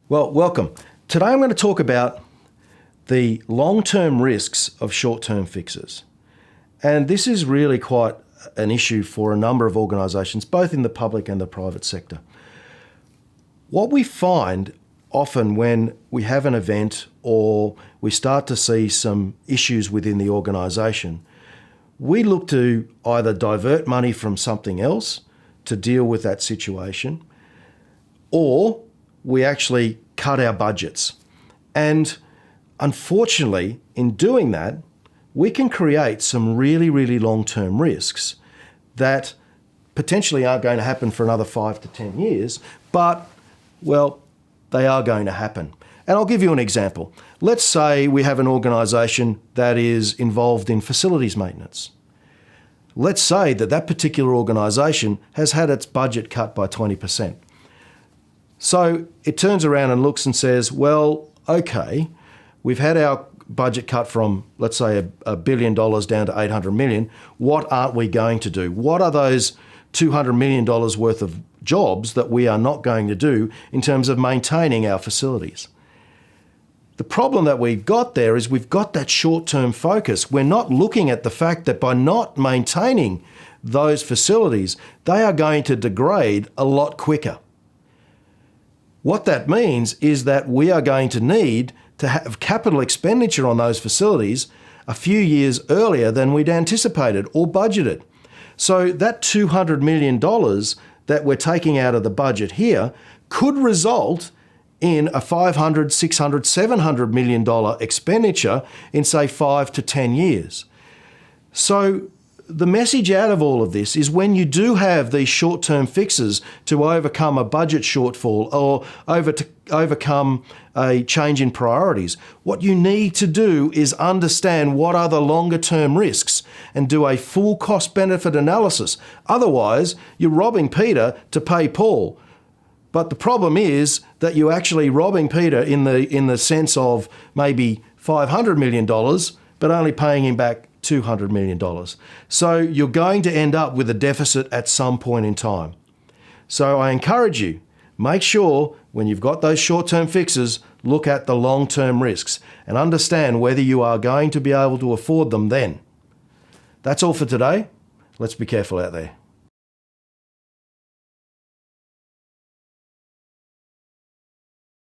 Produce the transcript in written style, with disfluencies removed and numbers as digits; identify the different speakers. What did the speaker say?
Speaker 1: Well, welcome. Today I'm going to talk about the long-term risks of short-term fixes. And this is really quite an issue for a number of organisations, both in the public and the private sector. What we find often when we have an event or we start to see some issues within the organisation, we look to either divert money from something else to deal with that situation, or we actually cut our budgets. And unfortunately, in doing that, we can create some really, really long-term risks that potentially aren't going to happen for another 5 to 10 years, but, well, they are going to happen. And I'll give you an example. Let's say we have an organisation that is involved in facilities maintenance. Let's say that that particular organisation has had its budget cut by 20%. So it turns around and looks and says, well, okay, we've had our budget cut from, let's say, $1 billion down to 800 million. What aren't we going to do? What are those $200 million worth of jobs that we are not going to do in terms of maintaining our facilities? The problem that we've got there is we've got that short-term focus. We're not looking at the fact that by not maintaining those facilities, they are going to degrade a lot quicker. What that means is that we are going to need to have capital expenditure on those facilities a few years earlier than we'd anticipated or budgeted. So that $200 million that we're taking out of the budget here could result in a $500, $600, $700 million expenditure in, say, 5 to 10 years. So the message out of all of this is when you do have these short-term fixes to overcome a budget shortfall or overcome a change in priorities, what you need to do is understand what are the longer-term risks and do a full cost-benefit analysis. Otherwise, you're robbing Peter to pay Paul. But the problem is that you're actually robbing Peter in the sense of maybe $500 million, but only paying him back $200 million. So you're going to end up with a deficit at some point in time. So I encourage you, make sure when you've got those short-term fixes, look at the long-term risks and understand whether you are going to be able to afford them then. That's all for today. Let's be careful out there.